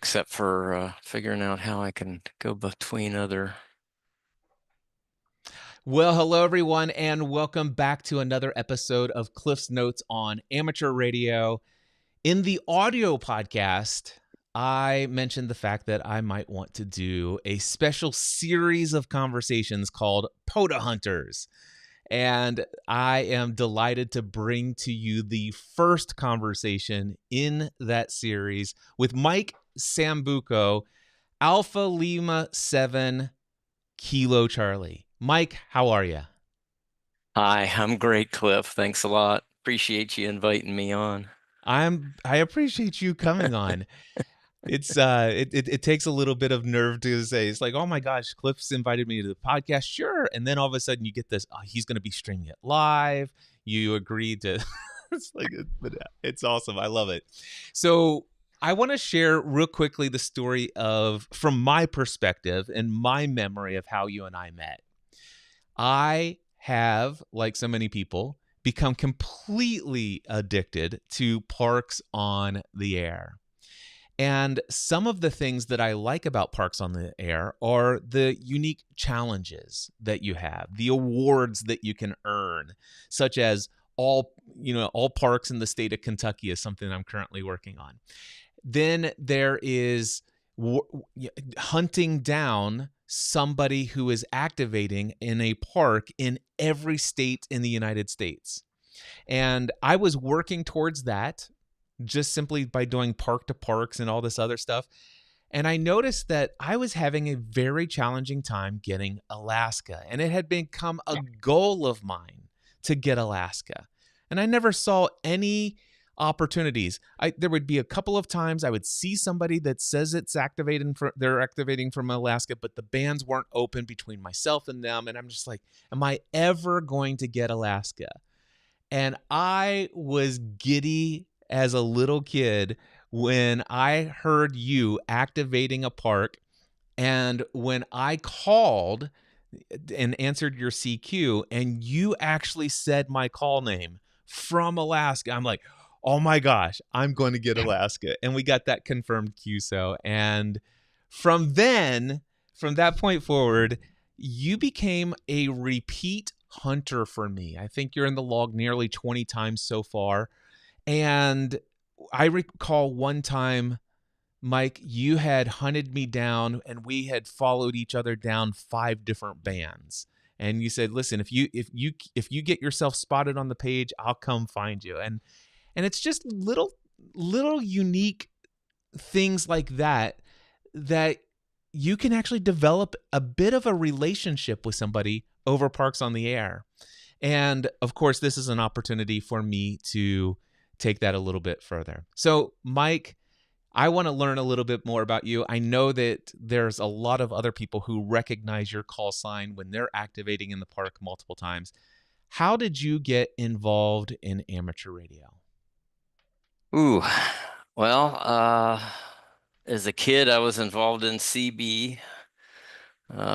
except for figuring out how I can go between other. Well, hello, everyone, and welcome back to another episode of Cliff's Notes on Amateur Radio. In the audio podcast, I mentioned the fact that I might want to do a special series of conversations called POTA Hunters. And I am delighted to bring to you the first conversation in that series with Mike Sambuco, Alpha Lima 7 Kilo Charlie. Mike, how are you? Hi, I'm great, Cliff. Thanks a lot. Appreciate you inviting me on. I appreciate you coming on. It takes a little bit of nerve to say it's like, oh my gosh, Cliff's invited me to the podcast, sure. And then all of a sudden you get this, oh, he's going to be streaming it live. You agreed to. It's like it's awesome. I love it. So I want to share real quickly the story of from my perspective and my memory of how you and I met. I have, like so many people, become completely addicted to parks on the air. And some of the things that I like about Parks on the Air are the unique challenges that you have, the awards that you can earn, such as all parks in the state of Kentucky is something I'm currently working on. Then there is hunting down somebody who is activating in a park in every state in the United States. And I was working towards that just simply by doing park to parks and all this other stuff. And I noticed that I was having a very challenging time getting Alaska. And it had become a goal of mine to get Alaska. And I never saw any opportunities. There would be a couple of times I would see somebody that says they're activating from Alaska, but the bands weren't open between myself and them. And I'm just like, am I ever going to get Alaska? And I was giddy as a little kid when I heard you activating a park. And when I called and answered your CQ and you actually said my call name from Alaska, I'm like, oh my gosh, I'm going to get Alaska. And we got that confirmed QSO. And from that point forward, you became a repeat hunter for me. I think you're in the log nearly 20 times so far. And I recall one time, Mike, you had hunted me down and we had followed each other down 5 different bands. And you said, listen, if you get yourself spotted on the page, I'll come find you. And it's just little unique things like that you can actually develop a bit of a relationship with somebody over Parks on the Air. And of course, this is an opportunity for me to take that a little bit further. So, Mike, I want to learn a little bit more about you. I know that there's a lot of other people who recognize your call sign when they're activating in the park multiple times. How did you get involved in amateur radio? Ooh, well, as a kid, I was involved in CB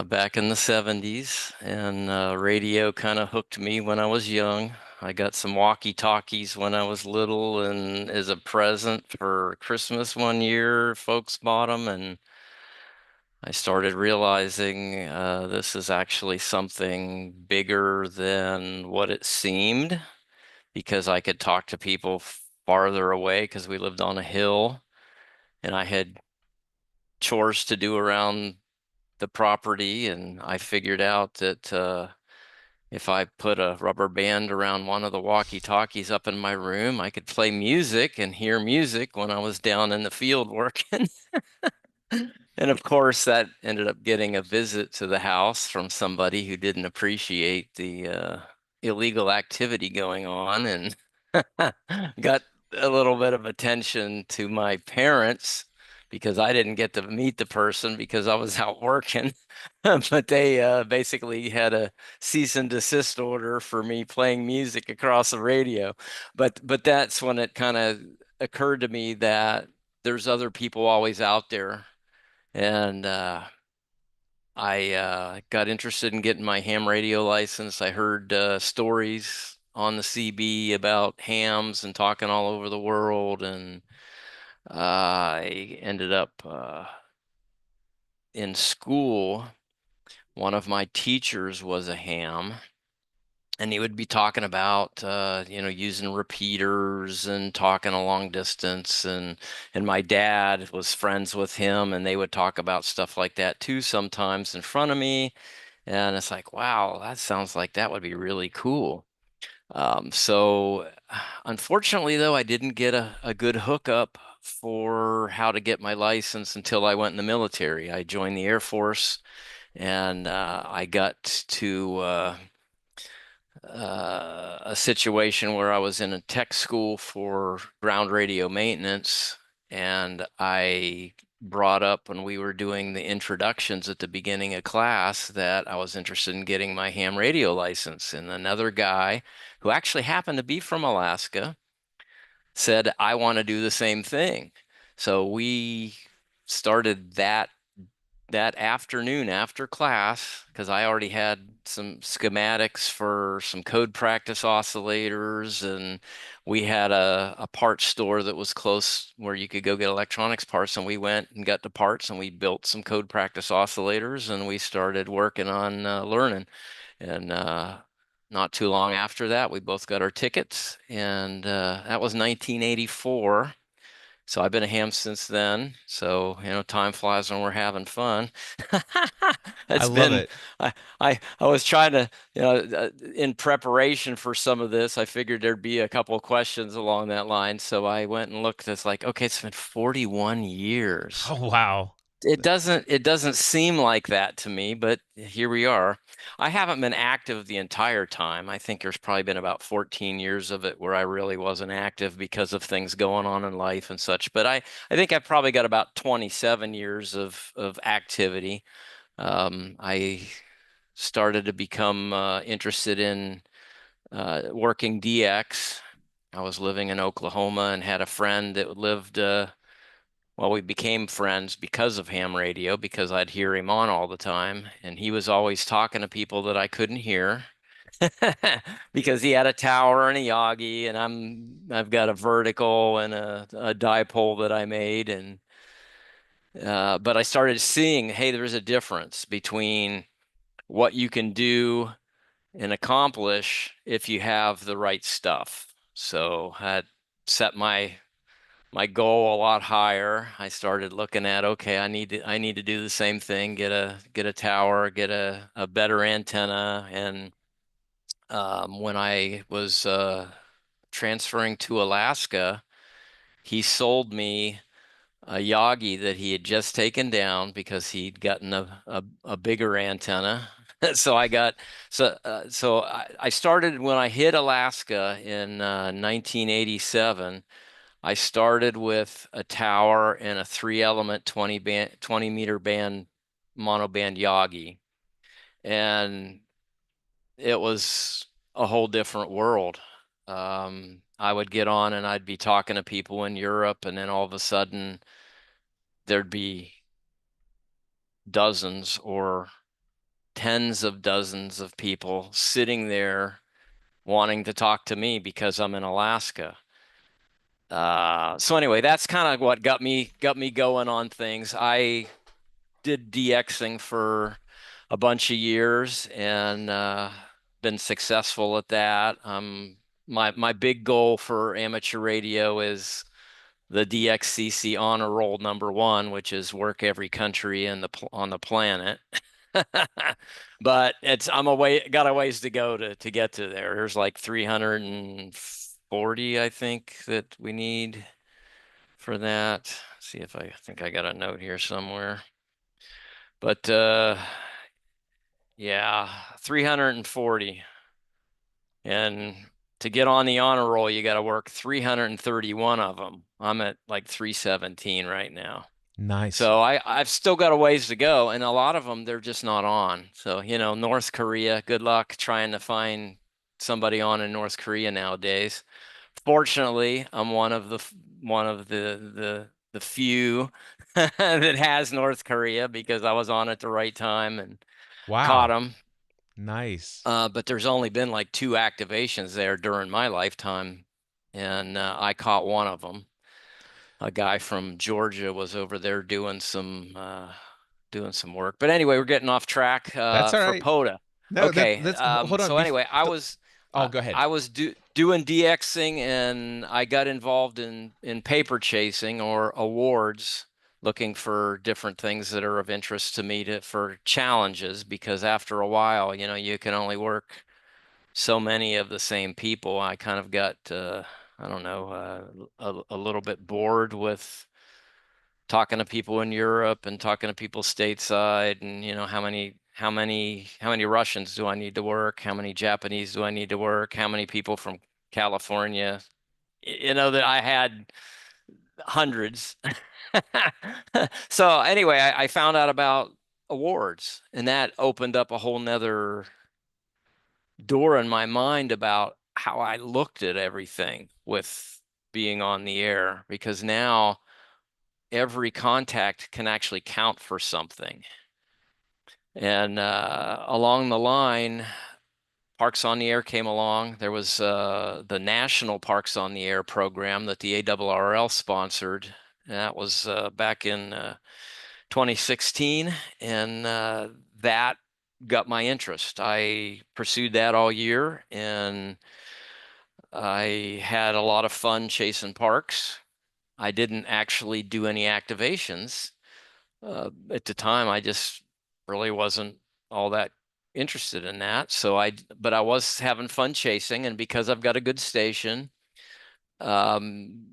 back in the 70s, and radio kind of hooked me when I was young. I got some walkie-talkies when I was little, and as a present for Christmas one year, folks bought them, and I started realizing this is actually something bigger than what it seemed because I could talk to people farther away because we lived on a hill and I had chores to do around the property. And I figured out that if I put a rubber band around one of the walkie-talkies up in my room, I could play music and hear music when I was down in the field working. And of course, that ended up getting a visit to the house from somebody who didn't appreciate the illegal activity going on and got a little bit of attention to my parents because I didn't get to meet the person because I was out working. But they basically had a cease and desist order for me playing music across the radio. But that's when it kind of occurred to me that there's other people always out there and I got interested in getting my ham radio license. I heard stories on the CB about hams and talking all over the world, and I ended up in school. One of my teachers was a ham, and he would be talking about using repeaters and talking a long distance, and my dad was friends with him, and they would talk about stuff like that too sometimes in front of me. And it's like, wow, that sounds like that would be really cool. So unfortunately, though, I didn't get a good hookup for how to get my license until I went in the military. I joined the Air Force, and I got to a situation where I was in a tech school for ground radio maintenance, and I brought up when we were doing the introductions at the beginning of class that I was interested in getting my ham radio license. And another guy who actually happened to be from Alaska said, I want to do the same thing. So we started that afternoon after class, because I already had some schematics for some code practice oscillators, and we had a parts store that was close where you could go get electronics parts, and we went and got the parts and we built some code practice oscillators, and we started working on learning. And not too long after that, we both got our tickets, and that was 1984. So I've been a ham since then. So, time flies when we're having fun. I It's love been, it. I was trying to, in preparation for some of this, I figured there'd be a couple of questions along that line. So I went and looked. It's like, okay, it's been 41 years. Oh, wow. It doesn't seem like that to me, but here we are. I haven't been active the entire time. I think there's probably been about 14 years of it where I really wasn't active because of things going on in life and such. But I think I probably got about 27 years of activity. I started to become interested in working DX. I was living in Oklahoma and had a friend that lived well, we became friends because of ham radio, because I'd hear him on all the time, and he was always talking to people that I couldn't hear because he had a tower and a Yagi, and I've got a vertical and a dipole that I made, and but I started seeing, hey, there's a difference between what you can do and accomplish if you have the right stuff. So I set my goal a lot higher. I started looking at, okay, I need to do the same thing, get a tower, get a better antenna. And when I was transferring to Alaska, he sold me a Yagi that he had just taken down because he'd gotten a bigger antenna. So I started when I hit Alaska in 1987. I started with a tower and a three element 20 meter band monoband Yagi. And it was a whole different world. I would get on and I'd be talking to people in Europe, and then all of a sudden there'd be dozens or tens of dozens of people sitting there wanting to talk to me because I'm in Alaska. So anyway, that's kind of what got me going on things. I did DXing for a bunch of years and been successful at that. My big goal for amateur radio is the DXCC honor roll number one, which is work every country on the planet. But got a ways to go to get to there. There's like 340, I think, that we need for that. See if I think I got a note here somewhere. But yeah, 340. And to get on the honor roll, you got to work 331 of them. I'm at like 317 right now. Nice. So I've still got a ways to go, and a lot of them they're just not on. So, North Korea, good luck trying to find somebody on in North Korea nowadays. Fortunately, I'm one of the few that has North Korea because I was on at the right time and caught Wow. them. Nice. But there's only been like two activations there during my lifetime, and I caught one of them. a guy from Georgia was over there doing some work. But anyway, we're getting off track That's all for right. POTA. No, Okay. that's hold on. So anyway, Oh, go ahead. I was doing DXing, and I got involved in paper chasing or awards, looking for different things that are of interest to me for challenges, because after a while, you can only work so many of the same people. I kind of got I don't know, a little bit bored with talking to people in Europe and talking to people stateside, and how many Russians do I need to work? How many Japanese do I need to work? How many people from California? That I had hundreds. So anyway, I found out about awards, and that opened up a whole nother door in my mind about how I looked at everything with being on the air, because now every contact can actually count for something. And along the line, Parks on the Air came along. There was the National Parks on the Air program that the ARRL sponsored. And that was back in 2016, and that got my interest. I pursued that all year, and I had a lot of fun chasing parks. I didn't actually do any activations. At the time, I just really wasn't all that interested in that. But I was having fun chasing, and because I've got a good station, um,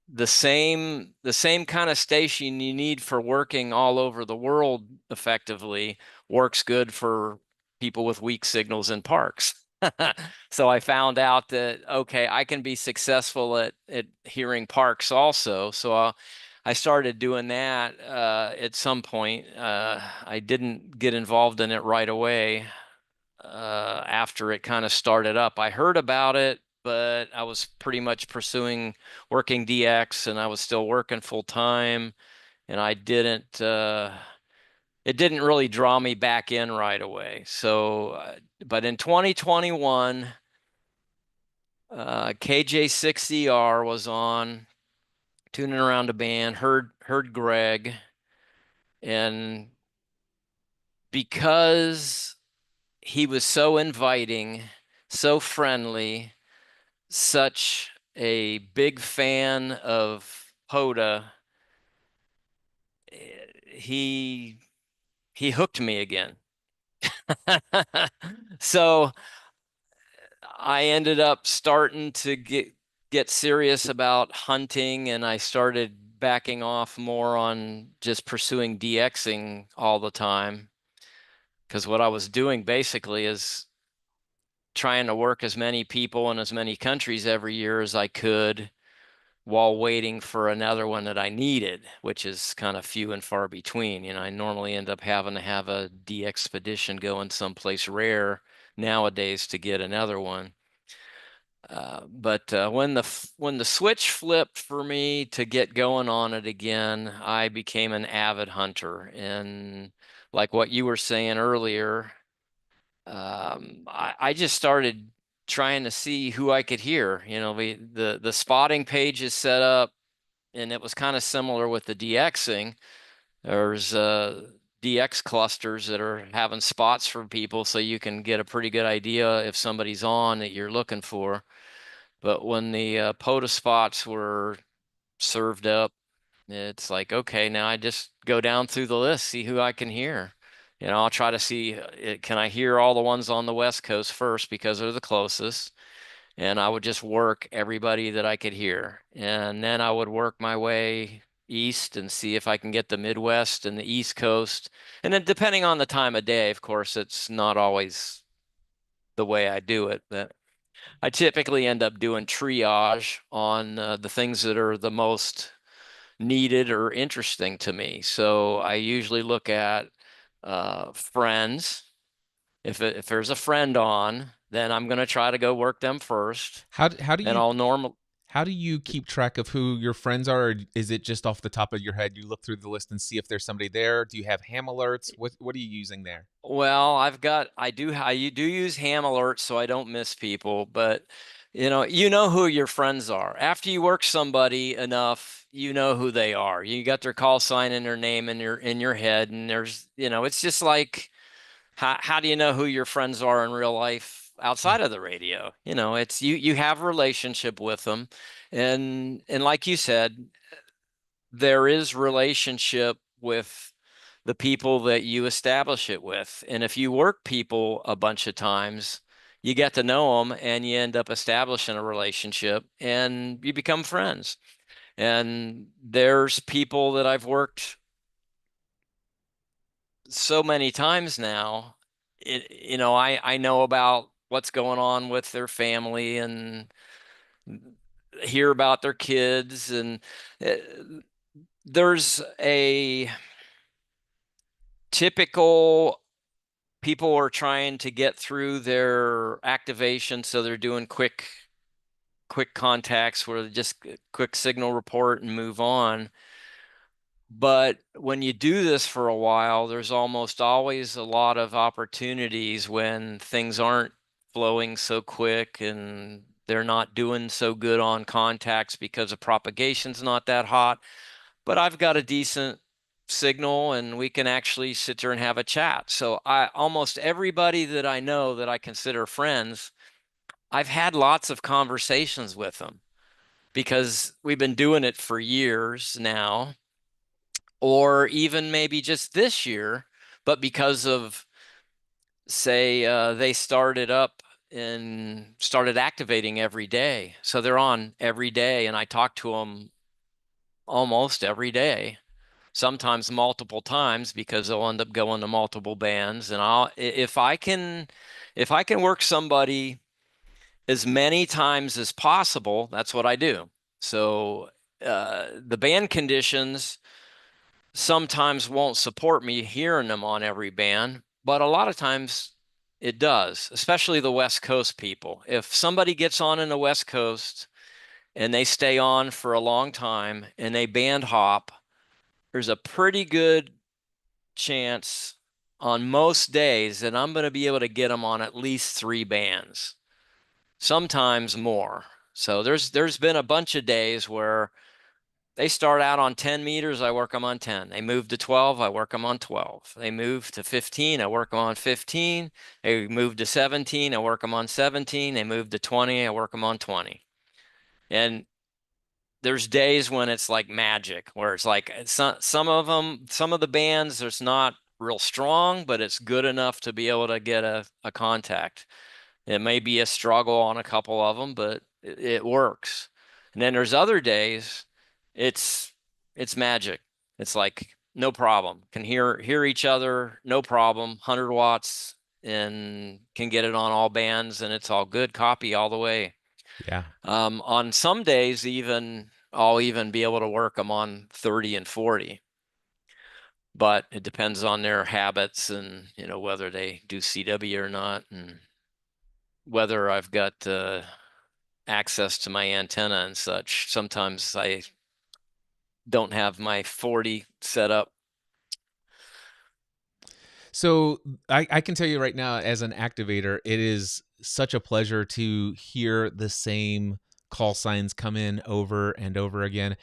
the same kind of station you need for working all over the world effectively works good for people with weak signals in parks. So I found out that, okay, I can be successful at hearing parks also. So I started doing that at some point. I didn't get involved in it right away after it kind of started up. I heard about it, but I was pretty much pursuing working DX, and I was still working full time, and it didn't really draw me back in right away. So, but in 2021, KJ6ER was on, tuning around a band, heard Greg, and because he was so inviting, so friendly, such a big fan of POTA, he he hooked me again. So I ended up starting to get serious about hunting, and I started backing off more on just pursuing DXing all the time, because what I was doing basically is trying to work as many people in as many countries every year as I could, while waiting for another one that I needed, which is kind of few and far between. I normally end up having to have a de-expedition going someplace rare nowadays to get another one. But when the switch flipped for me to get going on it again, I became an avid hunter. And like what you were saying earlier, I just started trying to see who I could hear. The spotting page is set up, and it was kind of similar with the DXing. There's DX clusters that are having spots for people, so you can get a pretty good idea if somebody's on that you're looking for. But when the POTA spots were served up, it's like, okay, now I just go down through the list, see who I can hear. I'll try to see, can I hear all the ones on the West Coast first, because they're the closest. And I would just work everybody that I could hear. And then I would work my way east and see if I can get the Midwest and the East Coast. And then depending on the time of day, of course, it's not always the way I do it, but I typically end up doing triage on the things that are the most needed or interesting to me. So I usually look at friends. If there's a friend on, then I'm going to try to go work them first. How do And you I'll normal. how do you keep track of who your friends are? Or is it just off the top of your head? You look through the list and see if there's somebody there. Do you have ham alerts? What are you using there? Well, I do use ham alerts so I don't miss people, but You know who your friends are. After you work somebody enough, you know who they are. You got their call sign and their name in your head, and it's just like how do you know who your friends are in real life outside of the radio? It's you have a relationship with them, and like you said, there is relationship with the people that you establish it with. And if you work people a bunch of times, you get to know them and you end up establishing a relationship and you become friends. And there's people that I've worked so many times now. I know about what's going on with their family and hear about their kids. And uh, there's a typical people are trying to get through their activation, so they're doing quick contacts where they just quick signal report and move on. But when you do this for a while, there's almost always a lot of opportunities when things aren't flowing so quick and they're not doing so good on contacts because the propagation's not that hot. But I've got a decent signal and we can actually sit there and have a chat. So I almost everybody that I know that I consider friends, I've had lots of conversations with them because we've been doing it for years now, or even maybe just this year, but because of, say, they started up and started activating every day. So they're on every day, and I talk to them almost every day, sometimes multiple times because they'll end up going to multiple bands. And if I can work somebody as many times as possible, that's what I do. So the band conditions sometimes won't support me hearing them on every band, but a lot of times it does, especially the West Coast people. If somebody gets on in the West Coast and they stay on for a long time and they band hop, there's a pretty good chance on most days that I'm going to be able to get them on at least 3 bands, sometimes more. So there's been a bunch of days where they start out on 10 meters, I work them on 10. They move to 12, I work them on 12. They move to 15, I work them on 15. They move to 17, I work them on 17. They move to 20, I work them on 20. And there's days when it's like magic, where it's like some of them, some of the bands, there's not real strong, but it's good enough to be able to get a contact. It may be a struggle on a couple of them, but it works. And then there's other days, it's it's magic. It's like no problem. Can hear each other, no problem. 100 watts and can get it on all bands, and it's all good copy all the way. Yeah. On some days, even I'll even be able to work them on 30 and 40, but it depends on their habits and whether they do CW or not, and whether I've got access to my antenna and such. Sometimes I don't have my 40 set up. So I can tell you right now, as an activator, it is such a pleasure to hear the same call signs come in over and over again.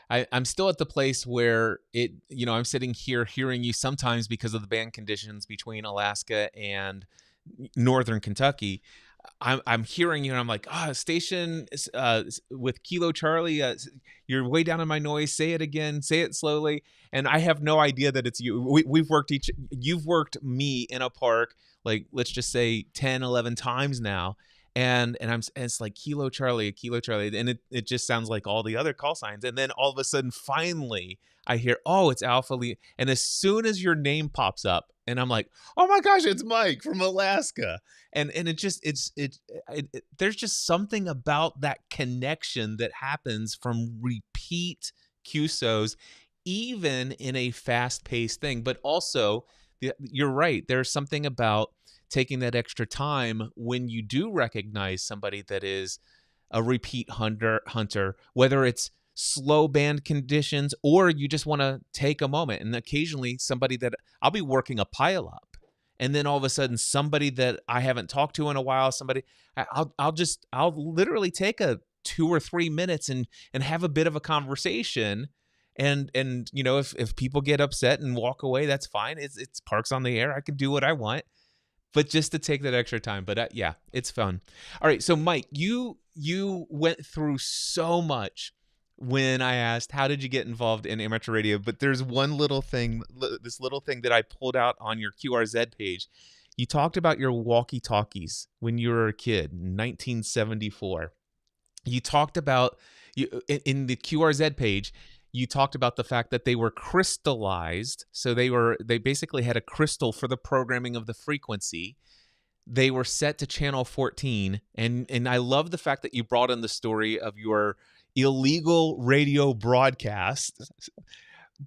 I'm still at the place where I'm sitting here hearing you sometimes because of the band conditions between Alaska and northern Kentucky. I'm hearing you and I'm like, station with Kilo Charlie, you're way down in my noise. Say it again, say it slowly. And I have no idea that it's you. You've worked me in a park, like, let's just say 10, 11 times now. And it's like Kilo Charlie, Kilo Charlie. And it just sounds like all the other call signs. And then all of a sudden, finally, I hear, oh, it's Alpha Lee. And as soon as your name pops up, and I'm like, oh my gosh, it's Mike from Alaska. And there's just something about that connection that happens from repeat QSOs, even in a fast-paced thing. But also, you're right, there's something about taking that extra time when you do recognize somebody that is a repeat hunter, whether it's slow band conditions or you just want to take a moment. And occasionally somebody that I'll be working a pileup, and then all of a sudden somebody that I haven't talked to in a while, somebody I'll literally take a 2 or 3 minutes and have a bit of a conversation. And if people get upset and walk away, that's fine. It's Parks on the Air. I can do what I want, but just to take that extra time. But yeah, it's fun. All right, so Mike, you went through so much when I asked how did you get involved in amateur radio, but there's one little thing, this little thing that I pulled out on your QRZ page. You talked about your walkie-talkies when you were a kid in 1974. You talked about in the QRZ page, you talked about the fact that they were crystallized. So they basically had a crystal for the programming of the frequency. They were set to channel 14, and I love the fact that you brought in the story of your illegal radio broadcast,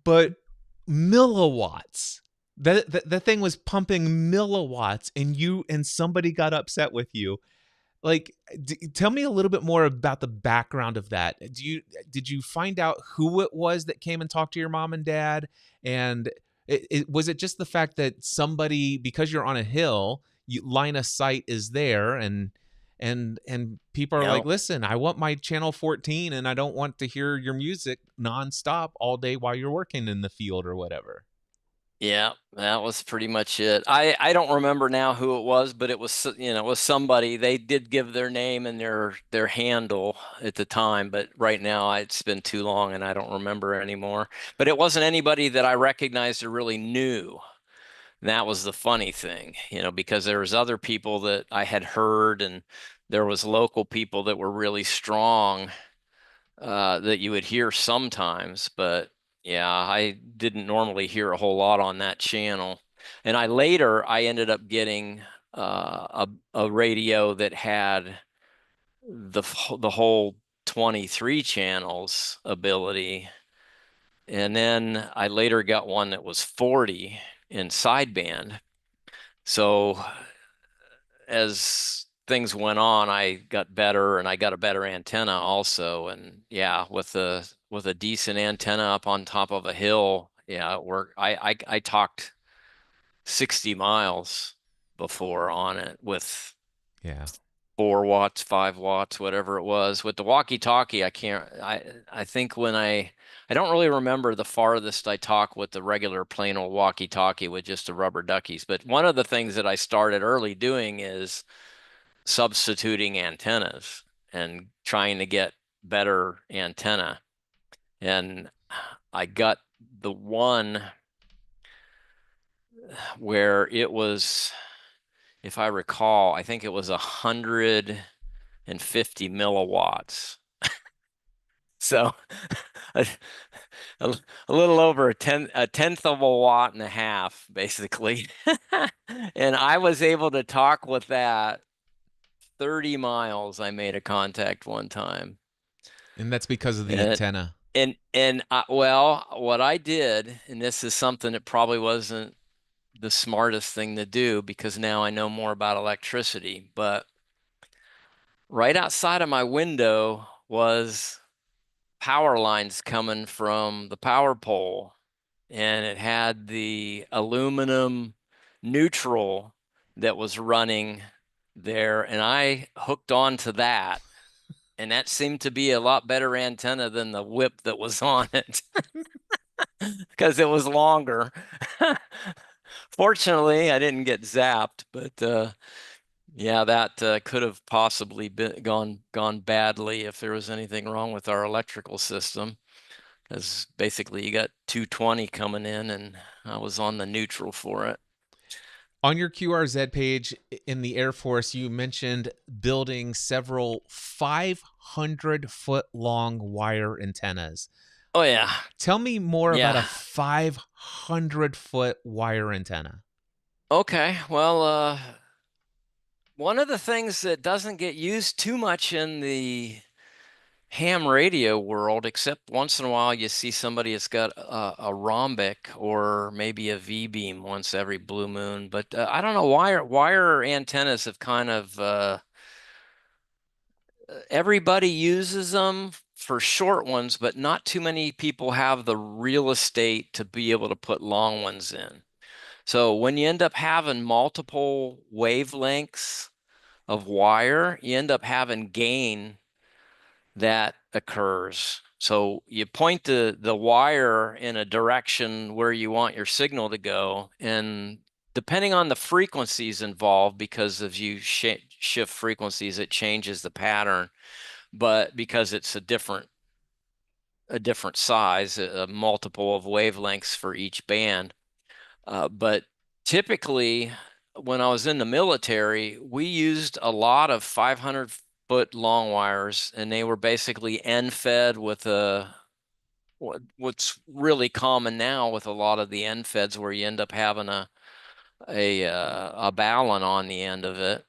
but milliwatts. That thing was pumping milliwatts, and somebody got upset with you. Like, tell me a little bit more about the background of that. Did you find out who it was that came and talked to your mom and dad? And was it just the fact that somebody, because you're on a hill, line of sight is there, and people are like, Yeah. listen, I want my channel 14, and I don't want to hear your music nonstop all day while you're working in the field or whatever. Yeah, that was pretty much it. I don't remember now who it was, but it was, it was somebody. They did give their name and their handle at the time, but right now it's been too long and I don't remember anymore. But it wasn't anybody that I recognized or really knew. And that was the funny thing, because there was other people that I had heard, and there was local people that were really strong, that you would hear sometimes, but yeah, I didn't normally hear a whole lot on that channel. And I ended up getting a radio that had the whole 23 channels ability. And then I later got one that was 40 in sideband. So as things went on, I got better, and I got a better antenna also. And yeah, with a decent antenna up on top of a hill, yeah, it worked. I talked 60 miles before on it with Yeah. 4 watts, 5 watts, whatever it was. With the walkie-talkie, I think I don't really remember the farthest I talked with the regular plain old walkie-talkie with just the rubber duckies. But one of the things that I started early doing is substituting antennas and trying to get better antenna. And I got the one where it was, if I recall, I think it was 150 milliwatts. So a, a, a little over a tenth of a watt and a half, basically. And I was able to talk with that 30 miles. I made a contact one time. And that's because of the And antenna. well, what I did, and this is something that probably wasn't the smartest thing to do because now I know more about electricity, but right outside of my window was power lines coming from the power pole, and it had the aluminum neutral that was running there, and I hooked onto that. And that seemed to be a lot better antenna than the whip that was on it because it was longer. Fortunately, I didn't get zapped, but yeah, that could have possibly gone badly if there was anything wrong with our electrical system. Because basically, you got 220 coming in, and I was on the neutral for it. On your QRZ page in the Air Force, you mentioned building several 500-foot long wire antennas. Oh yeah, Tell me more about a yeah. 500-foot wire antenna. Okay, well, one of the things that doesn't get used too much in the ham radio world, except once in a while you see somebody that's got a rhombic or maybe a V-beam once every blue moon. But I don't know, wire antennas have kind of everybody uses them for short ones, but not too many people have the real estate to be able to put long ones in. So when you end up having multiple wavelengths of wire, you end up having gain that occurs. So you point the wire in a direction where you want your signal to go, and depending on the frequencies involved, because as you shift frequencies, it changes the pattern. But because it's a different size, a multiple of wavelengths for each band. But typically, when I was in the military, we used a lot of 500-foot long wires, and they were basically end fed with what's really common now with a lot of the end feds, where you end up having a balun on the end of it.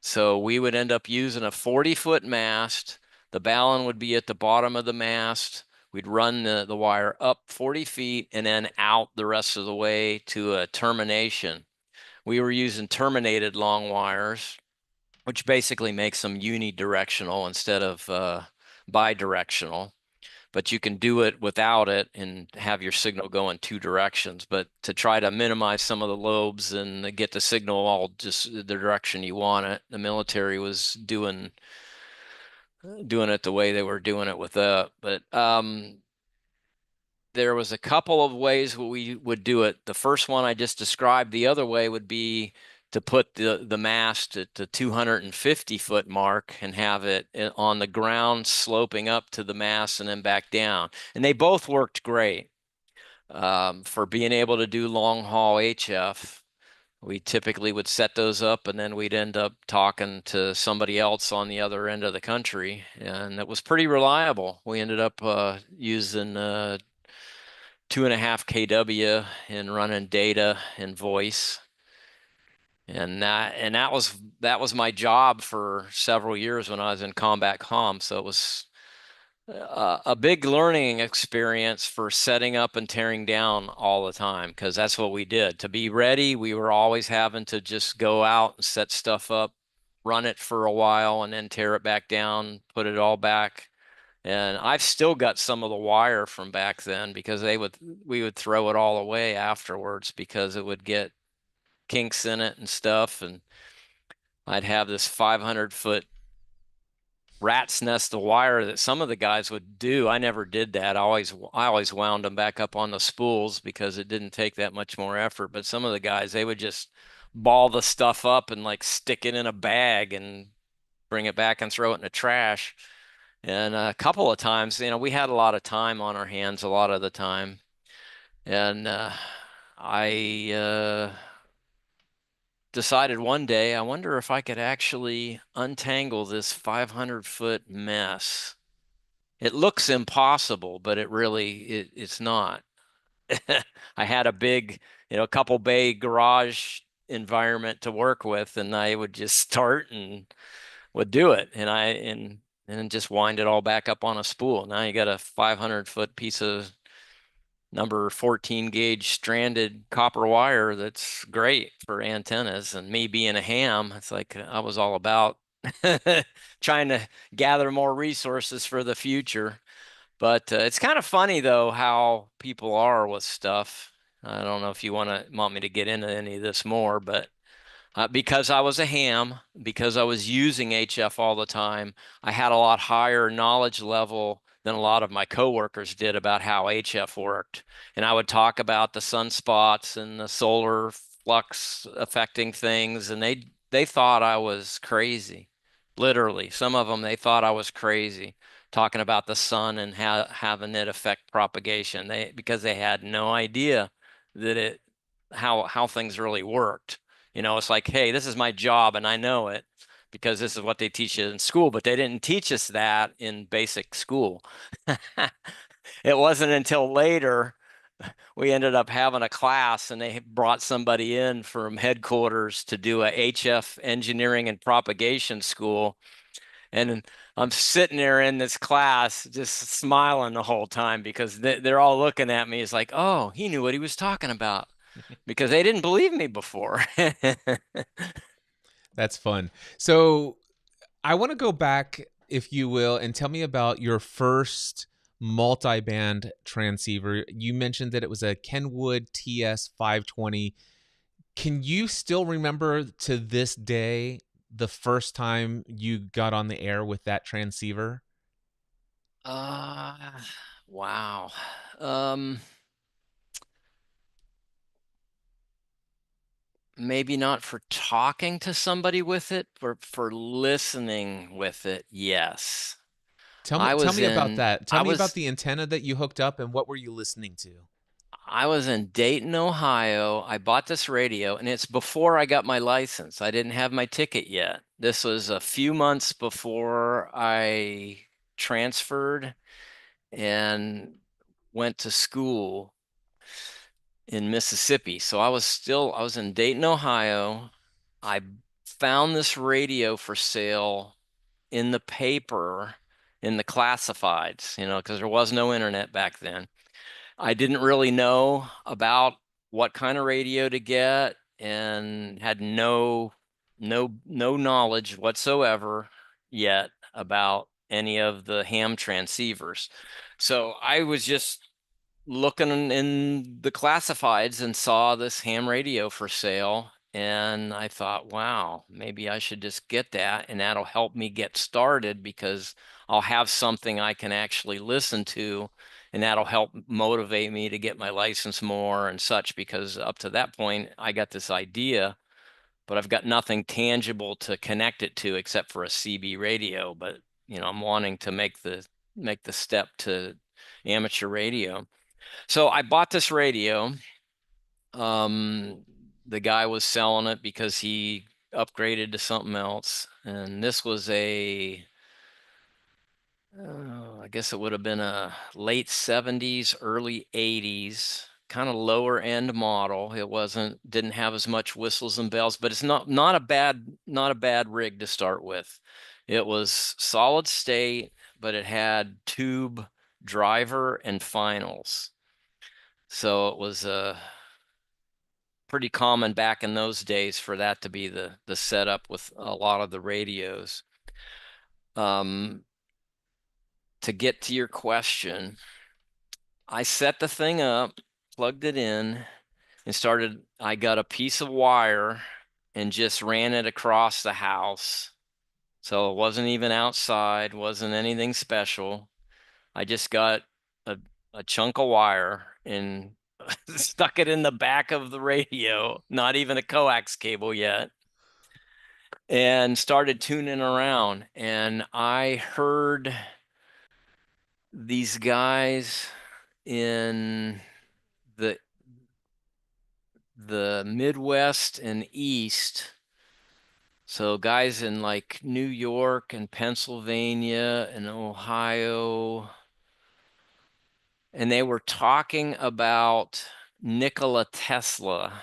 So we would end up using a 40-foot mast. The balun would be at the bottom of the mast. We'd run the wire up 40 feet and then out the rest of the way to a termination. We were using terminated long wires, which basically makes them unidirectional instead of bidirectional. But you can do it without it and have your signal go in two directions. But to try to minimize some of the lobes and get the signal all just the direction you want it, the military was doing it the way they were doing it with that. But there was a couple of ways we would do it. The first one I just described. The other way would be to put the mast at the 250-foot mark and have it on the ground sloping up to the mast and then back down. And they both worked great for being able to do long haul HF. We typically would set those up and then we'd end up talking to somebody else on the other end of the country. And it was pretty reliable. We ended up using 2.5 kW and running data and voice. And that was my job for several years when I was in combat comm. So it was a big learning experience for setting up and tearing down all the time, because that's what we did. To be ready, we were always having to just go out and set stuff up, run it for a while, and then tear it back down, put it all back. And I've still got some of the wire from back then because we would throw it all away afterwards because it would get kinks in it and stuff. And I'd have this 500-foot rat's nest of wire that some of the guys would do. I never did that. I always wound them back up on the spools because it didn't take that much more effort. But some of the guys, they would just ball the stuff up and like stick it in a bag and bring it back and throw it in the trash. And a couple of times, we had a lot of time on our hands a lot of the time. And I decided one day, I wonder if I could actually untangle this 500-foot mess. It looks impossible, but it's not. I had a big, couple bay garage environment to work with, and I would just start and would do it, and just wind it all back up on a spool. Now you got a 500-foot piece of number 14 gauge stranded copper wire that's great for antennas. And me being a ham, it's like I was all about trying to gather more resources for the future. But it's kind of funny though how people are with stuff. I don't know if you want me to get into any of this more, but because I was a ham, because I was using HF all the time, I had a lot higher knowledge level than a lot of my coworkers did about how HF worked. And I would talk about the sunspots and the solar flux affecting things, and they thought I was crazy. Literally, some of them they thought I was crazy talking about the sun and having it affect propagation. Because they had no idea that how things really worked. It's like, hey, this is my job and I know it because this is what they teach you in school, but they didn't teach us that in basic school. It wasn't until later we ended up having a class and they brought somebody in from headquarters to do a HF engineering and propagation school. And I'm sitting there in this class just smiling the whole time because they're all looking at me. It's like, oh, he knew what he was talking about because they didn't believe me before. That's fun. So I want to go back, if you will, and tell me about your first multi-band transceiver. You mentioned that it was a Kenwood TS520. Can you still remember to this day the first time you got on the air with that transceiver? Uh, wow. Um, Maybe not for talking to somebody with it, but for listening with it, yes. I Tell was me about in that. Tell I me about was the antenna that you hooked up and what were you listening to? I was in Dayton, Ohio. I bought this radio, and it's before I got my license. I didn't have my ticket yet. This was a few months before I transferred and went to school in Mississippi. So I was in Dayton, Ohio. I found this radio for sale in the paper, in the classifieds, because there was no internet back then. I didn't really know about what kind of radio to get and had no knowledge whatsoever yet about any of the ham transceivers. So I was just looking in the classifieds and saw this ham radio for sale. And I thought, wow, maybe I should just get that and that'll help me get started because I'll have something I can actually listen to and that'll help motivate me to get my license more and such. Because up to that point, I got this idea, but I've got nothing tangible to connect it to except for a CB radio. But I'm wanting to make the step to amateur radio. So I bought this radio. Um, the guy was selling it because he upgraded to something else. And this was I guess it would have been a late 70s, early 80s, kind of lower end model. It didn't have as much whistles and bells, but it's not a bad rig to start with. It was solid state, but it had tube driver and finals. So it was pretty common back in those days for that to be the setup with a lot of the radios. Um, to get to your question, I set the thing up, plugged it in, and I got a piece of wire and just ran it across the house. So it wasn't even outside, wasn't anything special. I just got a, a chunk of wire and stuck it in the back of the radio, not even a coax cable yet, and started tuning around. And I heard these guys in the the Midwest and East. So guys in like New York and Pennsylvania and Ohio, and they were talking about Nikola Tesla.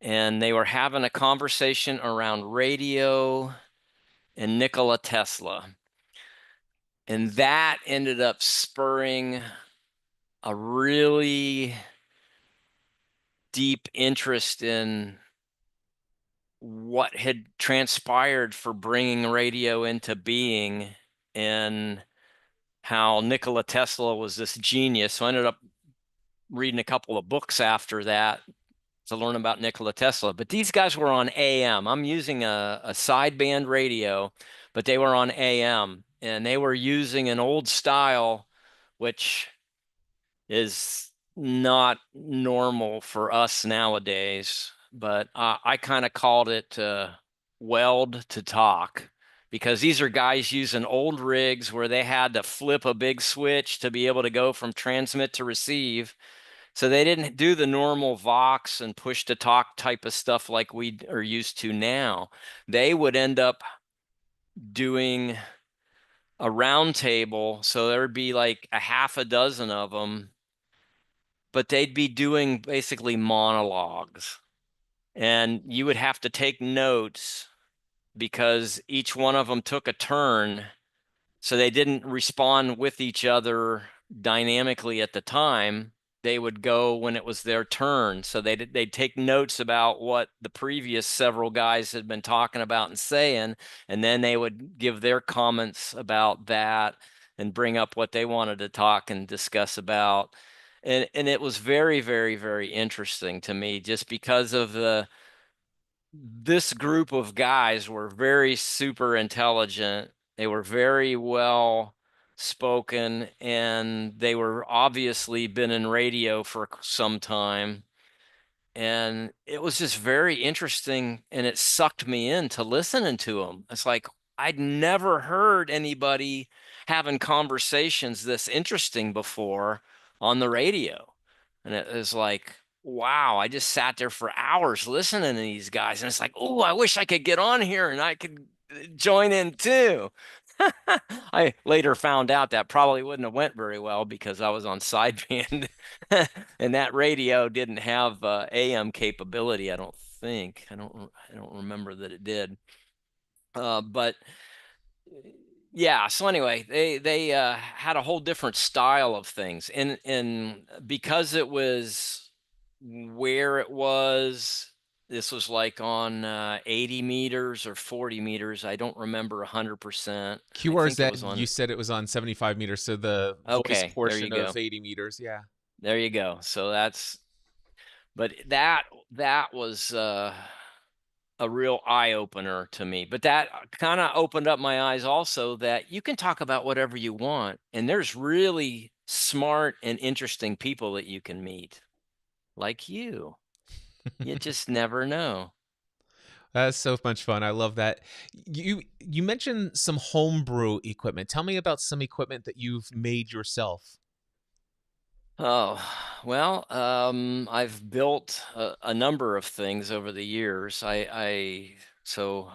And they were having a conversation around radio and Nikola Tesla. And that ended up spurring a really deep interest in what had transpired for bringing radio into being and how Nikola Tesla was this genius. So I ended up reading a couple of books after that to learn about Nikola Tesla. But these guys were on AM. I'm using a sideband radio, but they were on AM and they were using an old style, which is not normal for us nowadays. But I kind of called it weld to talk because these are guys using old rigs where they had to flip a big switch to be able to go from transmit to receive. So they didn't do the normal Vox and push to talk type of stuff like we are used to now. They would end up doing a round table. So there would be like a half a dozen of them, but they'd be doing basically monologues. And you would have to take notes because each one of them took a turn. So they didn't respond with each other dynamically at the time. They would go when it was their turn. So they'd take notes about what the previous several guys had been talking about and saying, and then they would give their comments about that. and bring up what they wanted to talk and discuss about. And it was very, very, very interesting to me just because of this group of guys were very super intelligent. They were very well spoken, and they were obviously been in radio for some time. And it was just very interesting, and it sucked me into listening to them. It's like I'd never heard anybody having conversations this interesting before on the radio. And it was like, wow, I just sat there for hours listening to these guys. And it's like, oh, I wish I could get on here and I could join in too. I later found out that probably wouldn't have went very well because I was on sideband and that radio didn't have AM capability, I don't think. I don't remember that it did. But yeah, so anyway, they had a whole different style of things. And because it was where it was, this was like on 80 meters or 40 meters. I don't remember 100%. I think it QRZ, was you on. said it was on 75 meters, so the voice Okay, there you portion of go. 80 meters. Yeah. There you go. So that's, but that was a real eye opener to me. But that kind of opened up my eyes also that you can talk about whatever you want, and there's really smart and interesting people that you can meet, like you. You just never know. That's so much fun. I love that. You mentioned some homebrew equipment. Tell me about some equipment that you've made yourself. Oh, well, I've built a number of things over the years. So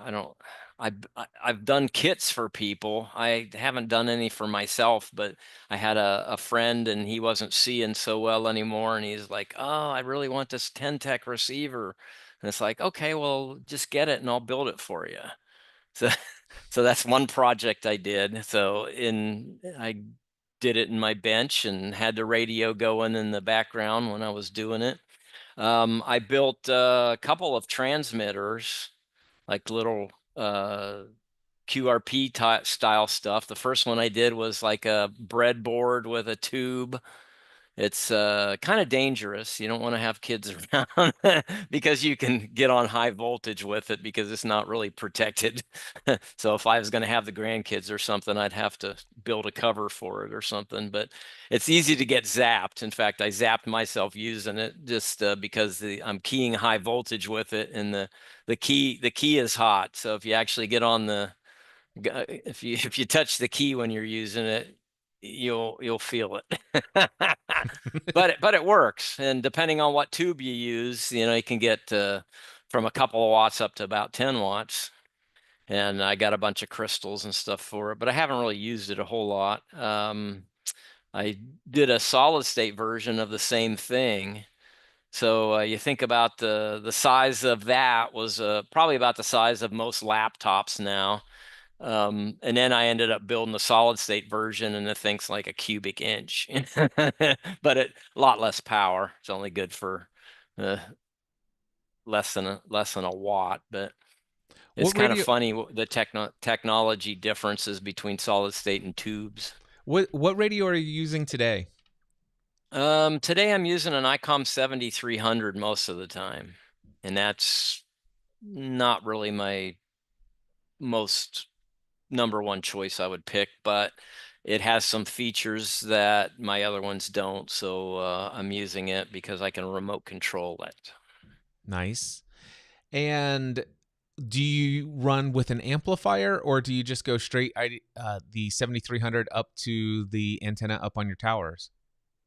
I don't, I've done kits for people. I haven't done any for myself, but I had a friend and he wasn't seeing so well anymore. And he's like, oh, I really want this 10 tech receiver. And it's like, okay, well, just get it and I'll build it for you. So, so that's one project I did. I did it in my bench and had the radio going in the background when I was doing it. I built a couple of transmitters, like little QRP style stuff. The first one I did was like a breadboard with a tube. It's kind of dangerous. You don't want to have kids around because you can get on high voltage with it because it's not really protected. So if I was going to have the grandkids or something, I'd have to build a cover for it or something. But it's easy to get zapped. In fact, I zapped myself using it just because I'm keying high voltage with it, and the key is hot. So if you actually get on if you touch the key when you're using it, you'll feel it. But it works, and depending on what tube you use, you can get from a couple of watts up to about 10 watts. And I got a bunch of crystals and stuff for it, but I haven't really used it a whole lot. I did a solid state version of the same thing. So you think about the size of that was probably about the size of most laptops now. And then I ended up building the solid state version, and the thing's like a cubic inch, but a lot less power. It's only good for uh, less than a watt. But it's What kind of radio funny the technology differences between solid state and tubes. what radio are you using today? Today I'm using an ICOM 7300 most of the time, and that's not really my most number one choice I would pick, but it has some features that my other ones don't. So I'm using it because I can remote control it. Nice. And do you run with an amplifier, or do you just go straight the 7300 up to the antenna up on your towers?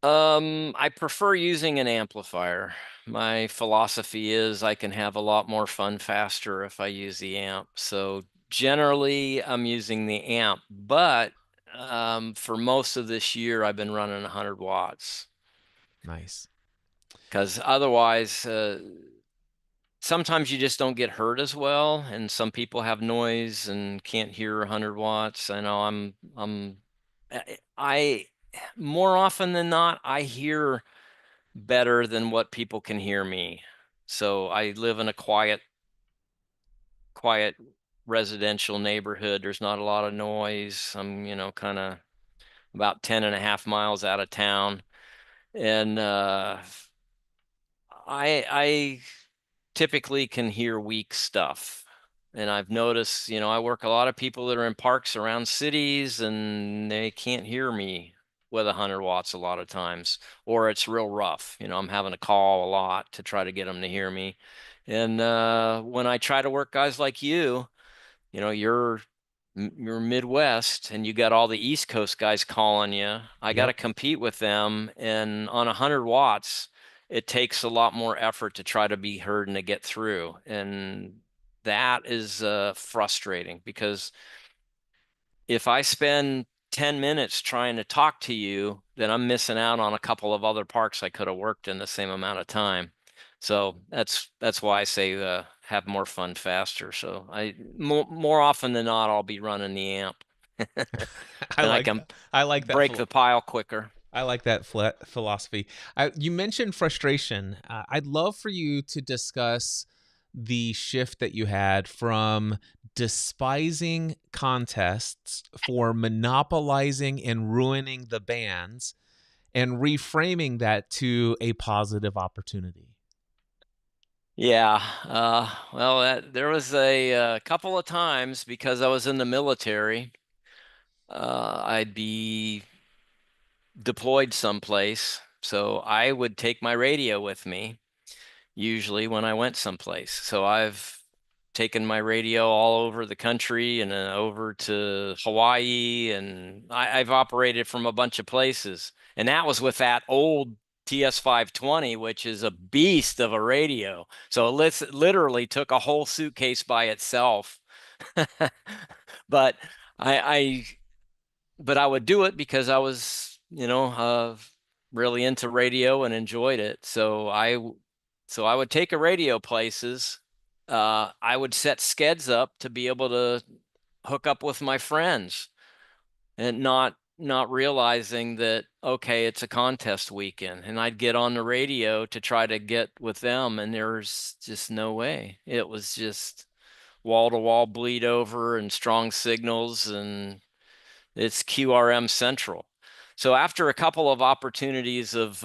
I prefer using an amplifier. My philosophy is I can have a lot more fun faster if I use the amp. So generally I'm using the amp, but for most of this year I've been running 100 watts Nice. because otherwise sometimes you just don't get heard as well, and some people have noise and can't hear 100 watts. I know I more often than not I hear better than what people can hear me. So I live in a quiet residential neighborhood. There's not a lot of noise. I'm, kind of about 10 and a half miles out of town. And I typically can hear weak stuff. And I've noticed, I work a lot of people that are in parks around cities and they can't hear me with 100 watts a lot of times, or it's real rough. I'm having to call a lot to try to get them to hear me. And when I try to work guys like you, you're Midwest and you got all the East Coast guys calling you. I got to Yep. compete with them, and on 100 watts, it takes a lot more effort to try to be heard and to get through. And that is frustrating because if I spend 10 minutes trying to talk to you, then I'm missing out on a couple of other parks I could have worked in the same amount of time. So that's why I say have more fun faster. So more often than not, I'll be running the amp, I and I like can that. I like that. break the pile quicker. I like that philosophy. You mentioned frustration. I'd love for you to discuss the shift that you had from despising contests for monopolizing and ruining the bands and reframing that to a positive opportunity. Yeah, well, there was a couple of times because I was in the military. I'd be deployed someplace, so I would take my radio with me usually when I went someplace. So I've taken my radio all over the country and over to Hawaii, and I've operated from a bunch of places. And that was with that old TS520, which is a beast of a radio. So it literally took a whole suitcase by itself. But I but I would do it because I was, really into radio and enjoyed it. So I would take a radio places. I would set skeds up to be able to hook up with my friends and not realizing that, okay, it's a contest weekend, and I'd get on the radio to try to get with them, and there's just no way. It was just wall to wall bleed over and strong signals, and it's QRM Central. So after a couple of opportunities of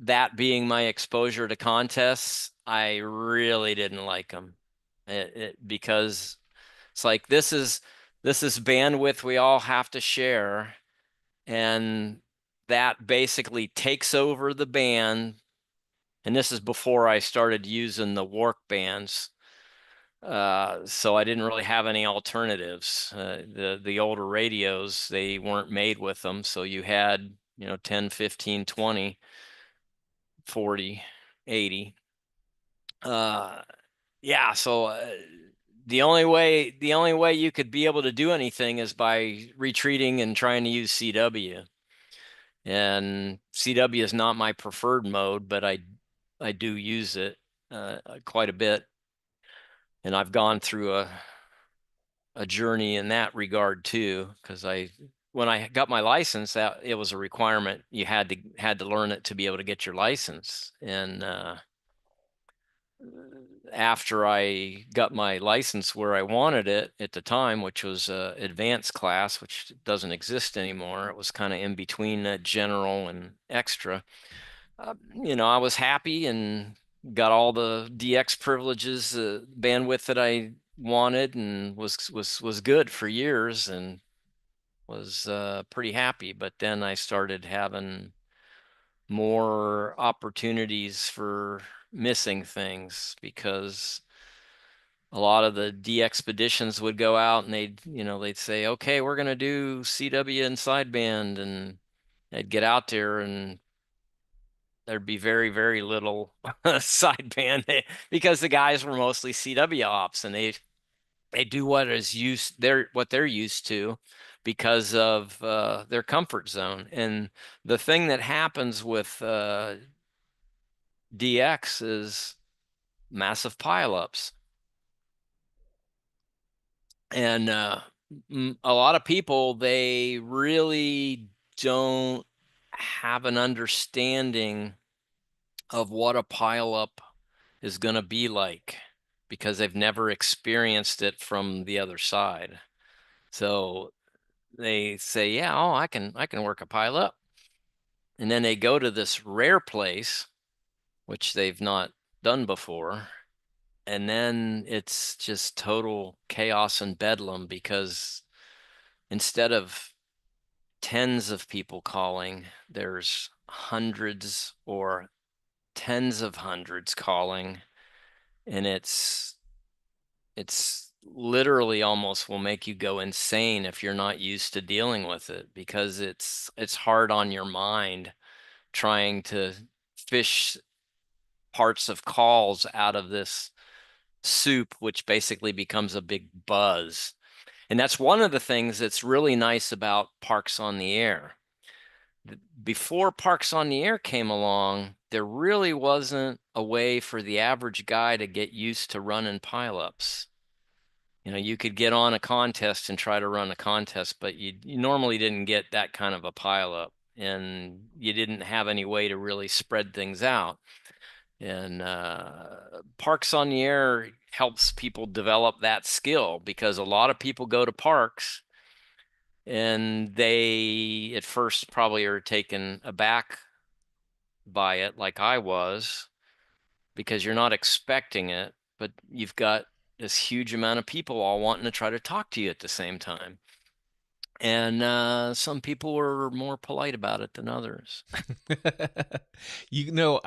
that being my exposure to contests, I really didn't like them because it's like this is bandwidth we all have to share, and that basically takes over the band. And this is before I started using the Warp bands. So I didn't really have any alternatives. The older radios, they weren't made with them. So you had, 10, 15, 20, 40, 80. Yeah, so the only way you could be able to do anything is by retreating and trying to use CW. And CW is not my preferred mode, but I do use it quite a bit. And I've gone through a journey in that regard too, because when I got my license, that it was a requirement. You had to learn it to be able to get your license. And after I got my license where I wanted it at the time, which was advanced class, which doesn't exist anymore, it was kind of in between general and extra. I was happy and got all the DX privileges, bandwidth that I wanted, and was good for years, and was pretty happy. But then I started having more opportunities for missing things because a lot of the D expeditions would go out and they'd say, okay, we're gonna do CW and sideband, and I'd get out there and there'd be very, very little sideband because the guys were mostly CW ops, and they do what they're used to because of their comfort zone. And the thing that happens with DX is massive pileups. And a lot of people, they really don't have an understanding of what a pileup is going to be like because they've never experienced it from the other side. So they say, yeah, oh, I can work a pileup. And then they go to this rare place, which they've not done before. And then it's just total chaos and bedlam because instead of tens of people calling, there's hundreds or tens of hundreds calling. And it's literally almost will make you go insane if you're not used to dealing with it because it's hard on your mind trying to fish parts of calls out of this soup, which basically becomes a big buzz. And that's one of the things that's really nice about Parks on the Air. Before Parks on the Air came along, there really wasn't a way for the average guy to get used to running pileups. You could get on a contest and try to run a contest, but you normally didn't get that kind of a pileup, and you didn't have any way to really spread things out. And Parks on the Air helps people develop that skill because a lot of people go to parks and they at first probably are taken aback by it, like I was, because you're not expecting it, but you've got this huge amount of people all wanting to try to talk to you at the same time. And some people were more polite about it than others. You know,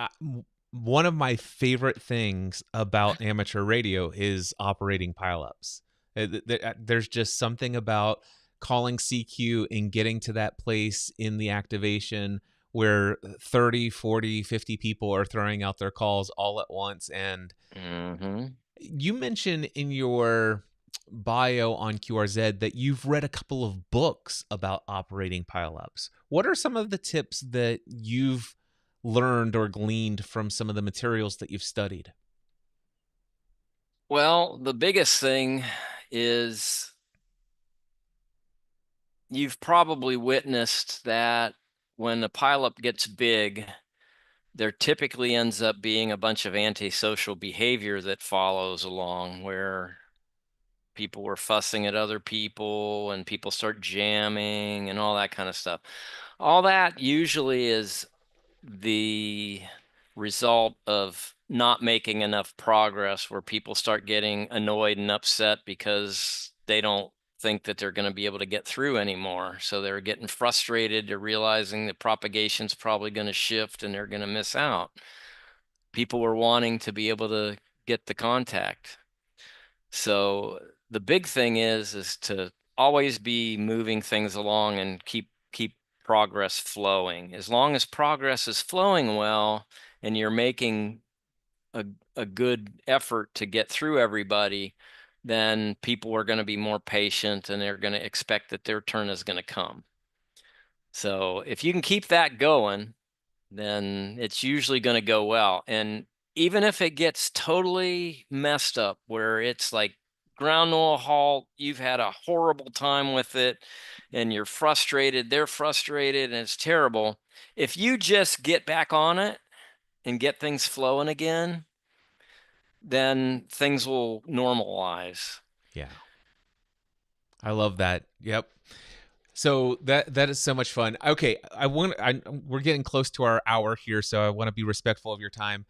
one of my favorite things about amateur radio is operating pileups. There's just something about calling CQ and getting to that place in the activation where 30, 40, 50 people are throwing out their calls all at once. And Mm-hmm. you mentioned in your bio on QRZ that you've read a couple of books about operating pileups. What are some of the tips that you've learned or gleaned from some of the materials that you've studied? Well, the biggest thing is you've probably witnessed that when the pileup gets big, there typically ends up being a bunch of antisocial behavior that follows along where people were fussing at other people and people start jamming and all that kind of stuff. All that usually is the result of not making enough progress where people start getting annoyed and upset because they don't think that they're going to be able to get through anymore. So they're getting frustrated. They're realizing the propagation's probably going to shift and they're going to miss out. People were wanting to be able to get the contact. So the big thing is to always be moving things along and keep progress flowing. As long as progress is flowing well and you're making a, a good effort to get through everybody, then people are going to be more patient and they're going to expect that their turn is going to come. So if you can keep that going, then it's usually going to go well. And even if it gets totally messed up, where it's like ground to a halt, you've had a horrible time with it, and you're frustrated, they're frustrated, and it's terrible. If you just get back on it and get things flowing again, then things will normalize. Yeah, I love that. Yep. So that is so much fun. Okay, we're getting close to our hour here, so I want to be respectful of your time.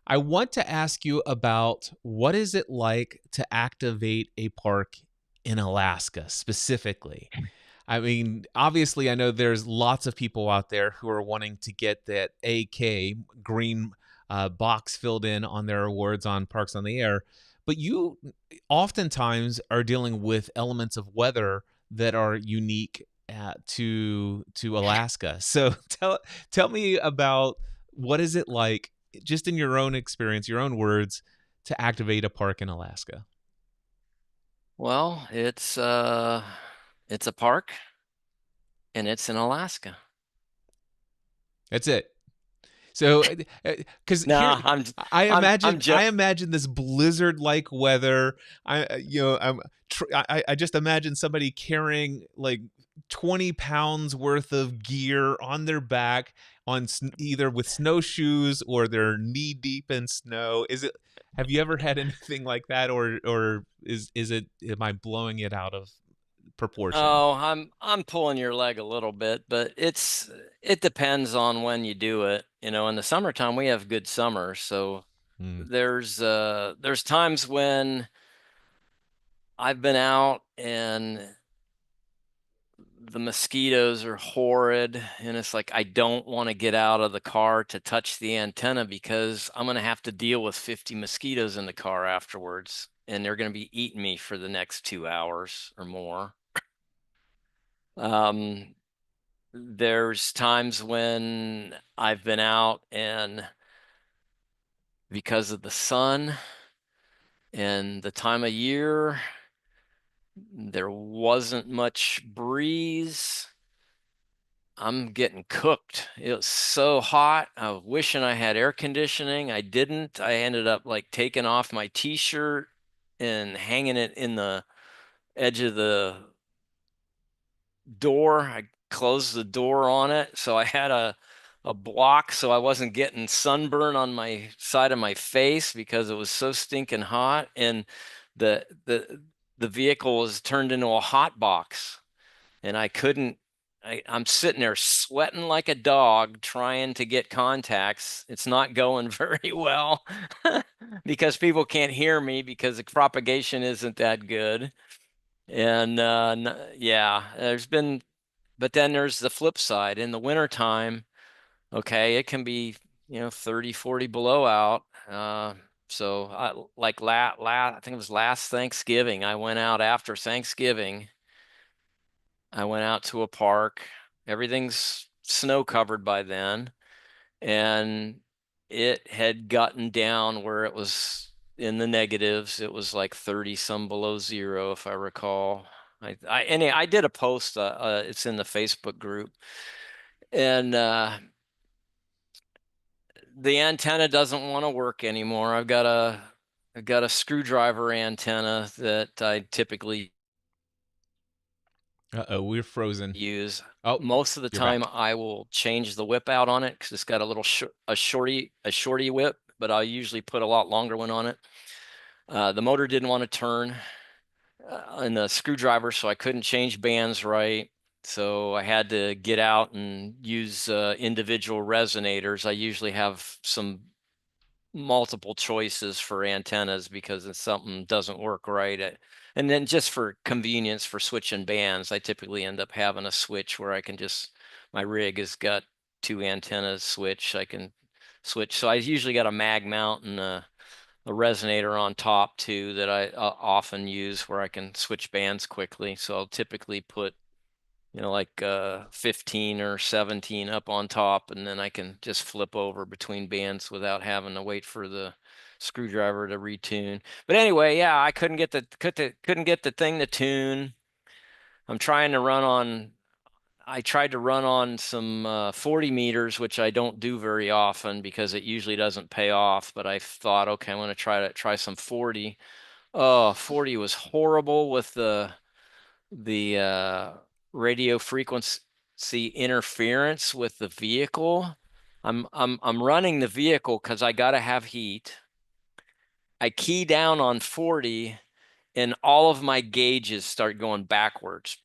I want to ask you about what is it like to activate a park in Alaska specifically? I mean, obviously, I know there's lots of people out there who are wanting to get that AK green box filled in on their awards on Parks on the Air, but you oftentimes are dealing with elements of weather that are unique to Alaska. So tell me about what is it like, just in your own experience, your own words, to activate a park in Alaska. Well, it's a park and it's in Alaska. That's it. So, because here, No, I'm I I'm imagine, just this blizzard-like weather. I just imagine somebody carrying like 20 pounds worth of gear on their back on either with snowshoes or they're knee deep in snow. Is it? Have you ever had anything like that, or is it? Am I blowing it out of proportion? Oh, I'm pulling your leg a little bit, but it depends on when you do it. You know, in the summertime we have good summers, so Mm. there's times when I've been out and the mosquitoes are horrid, and it's like I don't want to get out of the car to touch the antenna because I'm going to have to deal with 50 mosquitoes in the car afterwards, and they're going to be eating me for the next 2 hours or more. Um, there's times when I've been out and because of the sun and the time of year, there wasn't much breeze. I'm getting cooked. It was so hot. I was wishing I had air conditioning. I didn't. I ended up like taking off my t-shirt and hanging it in the edge of the door. I closed the door on it, so I had a block so I wasn't getting sunburn on my side of my face because it was so stinking hot. And the the the vehicle was turned into a hot box, and I couldn't. I'm sitting there sweating like a dog trying to get contacts. It's not going very well because people can't hear me because the propagation isn't that good. And yeah, but then there's the flip side. In the wintertime, okay, it can be, 30, 40 below out. So like I think it was last Thanksgiving, I went out after Thanksgiving. I went out to a park. Everything's snow covered by then, and it had gotten down where it was in the negatives. It was like 30 some below zero, if I recall. I did a post. It's in the Facebook group, and the antenna doesn't want to work anymore. I've got a screwdriver antenna that I typically Uh-oh, we're frozen. use. Oh, Most of the you're time, back. I will change the whip out on it because it's got a little shorty whip, but I'll usually put a lot longer one on it. The motor didn't want to turn in the screwdriver, so I couldn't change bands right. So I had to get out and use individual resonators. I usually have some multiple choices for antennas because if something doesn't work right. And then just for convenience for switching bands, I typically end up having a switch where my rig has got two antennas switch. I can switch. So I usually got a mag mount and a resonator on top too that I often use where I can switch bands quickly. So I'll typically put like 15 or 17 up on top, and then I can just flip over between bands without having to wait for the screwdriver to retune. But anyway, yeah, I couldn't get the thing to tune. I'm trying to run on I tried to run on some 40 meters, which I don't do very often because it usually doesn't pay off. But I thought, okay, I'm going to try some 40. Oh, 40 was horrible with the radio frequency interference with the vehicle. I'm running the vehicle because I gotta have heat. I key down on 40 and all of my gauges start going backwards.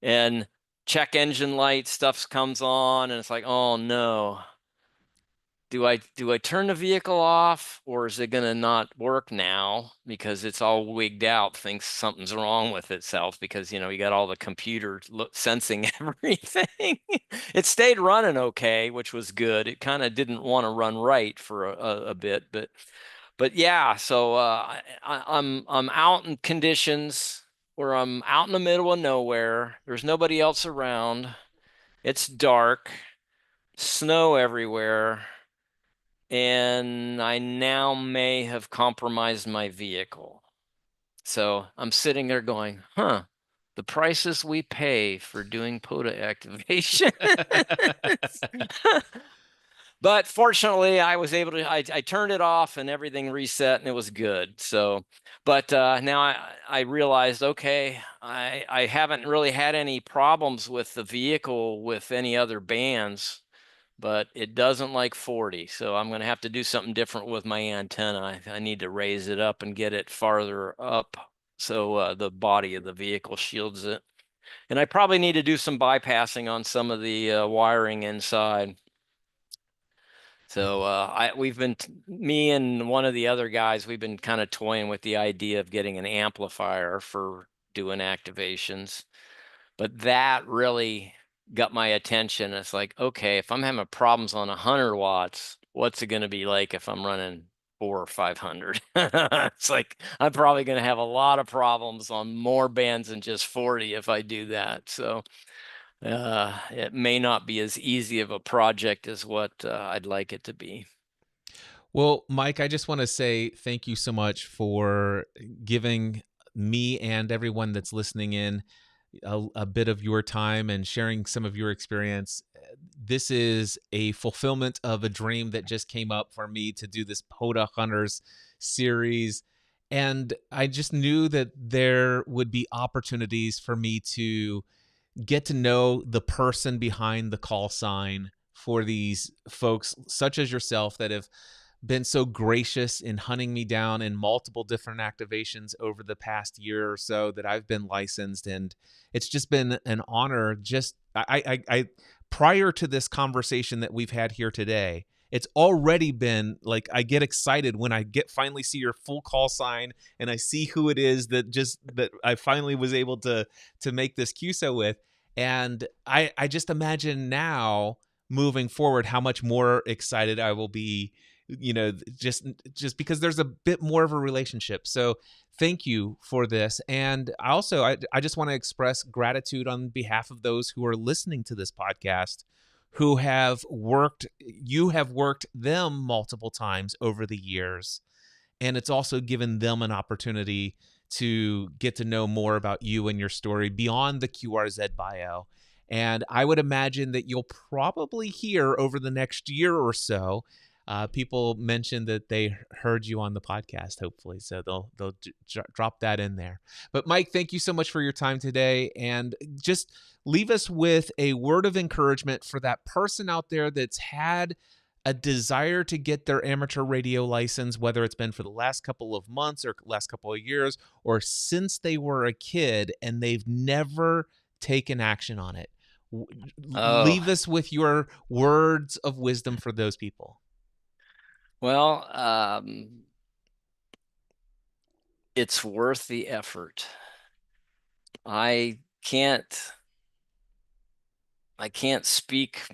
And check engine light stuff comes on and it's like, oh no. Do I turn the vehicle off or is it gonna not work now because it's all wigged out, thinks something's wrong with itself because you got all the computer sensing everything. It stayed running okay, which was good. It kind of didn't want to run right for a bit, but yeah. So I'm out in conditions where I'm out in the middle of nowhere. There's nobody else around. It's dark, snow everywhere, and I now may have compromised my vehicle. So I'm sitting there going, huh, the prices we pay for doing POTA activation. But fortunately, I was able to, I turned it off and everything reset and it was good. So, but now I realized, okay, I haven't really had any problems with the vehicle with any other bands, but it doesn't like 40. So I'm going to have to do something different with my antenna. I need to raise it up and get it farther up so the body of the vehicle shields it. And I probably need to do some bypassing on some of the wiring inside. So me and one of the other guys, we've been kind of toying with the idea of getting an amplifier for doing activations. But that really got my attention. It's like, okay, if I'm having problems on 100 watts, what's it going to be like if I'm running 400 or 500? It's like I'm probably going to have a lot of problems on more bands than just 40 if I do that. So it may not be as easy of a project as what I'd like it to be. Well, Mike, I just want to say thank you so much for giving me and everyone that's listening in a bit of your time and sharing some of your experience. This is a fulfillment of a dream that just came up for me to do this POTA Hunters series. And I just knew that there would be opportunities for me to get to know the person behind the call sign for these folks, such as yourself, that have been so gracious in hunting me down in multiple different activations over the past year or so that I've been licensed. And it's just been an honor. Just I prior to this conversation that we've had here today, it's already been like I get excited when I get finally see your full call sign and I see who it is that I finally was able to make this QSO with. And I just imagine now moving forward how much more excited I will be, just because there's a bit more of a relationship. So thank you for this. And I just want to express gratitude on behalf of those who are listening to this podcast, who have worked you have worked them multiple times over the years, and it's also given them an opportunity to get to know more about you and your story beyond the QRZ bio. And I would imagine that you'll probably hear over the next year or so, people mention that they heard you on the podcast, hopefully, so they'll drop that in there. But Mike, thank you so much for your time today, and just leave us with a word of encouragement for that person out there that's had a desire to get their amateur radio license, whether it's been for the last couple of months or last couple of years or since they were a kid and they've never taken action on it. Oh, Leave us with your words of wisdom for those people. well, it's worth the effort. I can't I can't speak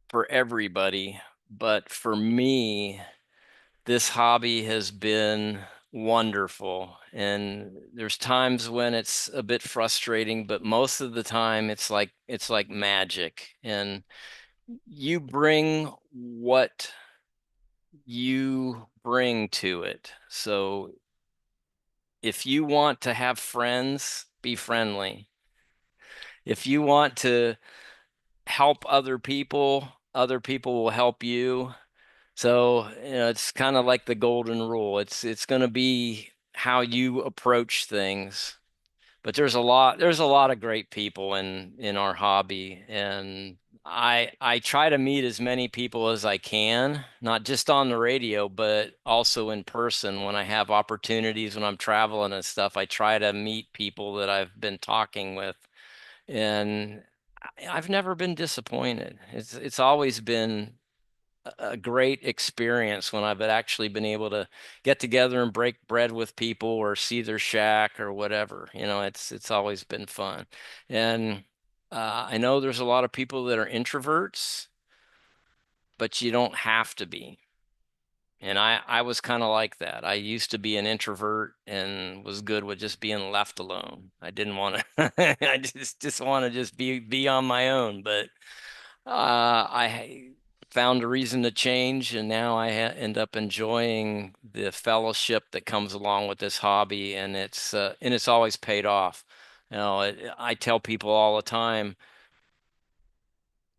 for everybody, but for me, this hobby has been wonderful. And there's times when it's a bit frustrating, but most of the time it's like magic. And you bring what you bring to it. So if you want to have friends, be friendly. If you want to help other people will help you. So, it's kind of like the golden rule. It's going to be how you approach things. But there's a lot of great people in our hobby, and I try to meet as many people as I can, not just on the radio, but also in person when I have opportunities when I'm traveling and stuff. I try to meet people that I've been talking with, and I've never been disappointed. It's always been a great experience when I've actually been able to get together and break bread with people or see their shack or whatever. It's always been fun. And I know there's a lot of people that are introverts, but you don't have to be. And I was kind of like that. I used to be an introvert and was good with just being left alone. I didn't want to, I just want to just be on my own. But I found a reason to change, and now I end up enjoying the fellowship that comes along with this hobby, and it's always paid off. I tell people all the time,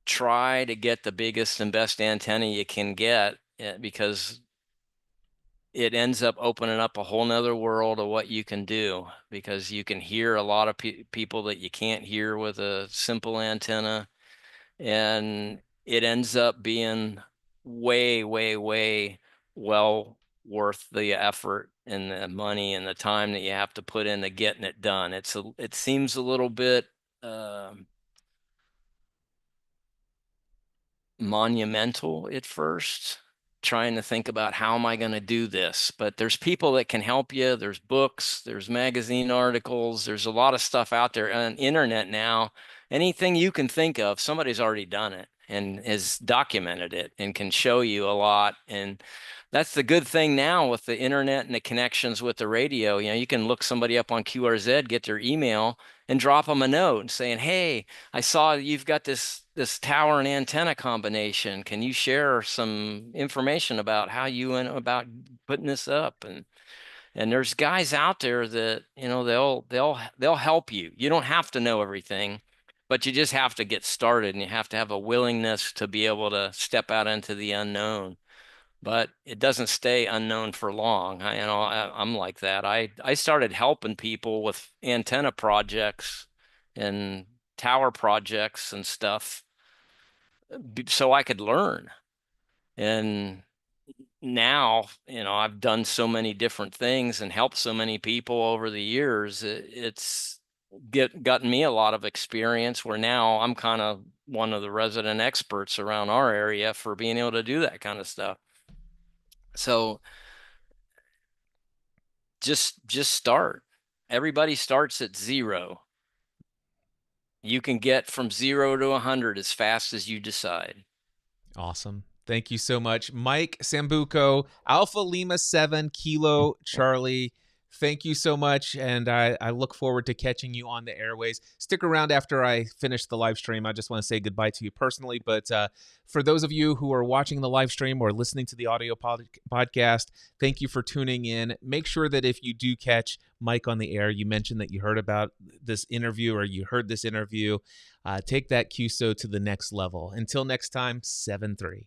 try to get the biggest and best antenna you can get, because it ends up opening up a whole nother world of what you can do, because you can hear a lot of people that you can't hear with a simple antenna, and it ends up being way, way, way well worth the effort and the money and the time that you have to put into getting it done. It seems a little bit monumental at first, trying to think about how am I going to do this. But there's people that can help you. There's books, there's magazine articles, there's a lot of stuff out there on internet now. Anything you can think of, somebody's already done it and has documented it and can show you a lot. And that's the good thing now with the internet and the connections with the radio. You know, you can look somebody up on QRZ, get their email, and drop them a note saying, "Hey, I saw you've got this tower and antenna combination. Can you share some information about how you went about putting this up?" And there's guys out there that, you know, they'll help you. You don't have to know everything, but you just have to get started and you have to have a willingness to be able to step out into the unknown. But it doesn't stay unknown for long. I'm like that. I started helping people with antenna projects and tower projects and stuff so I could learn. And now, you know, I've done so many different things and helped so many people over the years. It's gotten me a lot of experience where now I'm kind of one of the resident experts around our area for being able to do that kind of stuff. So just start. Everybody starts at zero. You can get from 0 to 100 as fast as you decide. Awesome. Thank you so much. Mike Sambuco, Alpha Lima 7 Kilo Charlie. Thank you so much. And I look forward to catching you on the airways. Stick around after I finish the live stream. I just want to say goodbye to you personally. But for those of you who are watching the live stream or listening to the audio podcast, thank you for tuning in. Make sure that if you do catch Mike on the air, you mentioned that you heard about this interview or you heard this interview. Take that QSO to the next level. Until next time, 7-3.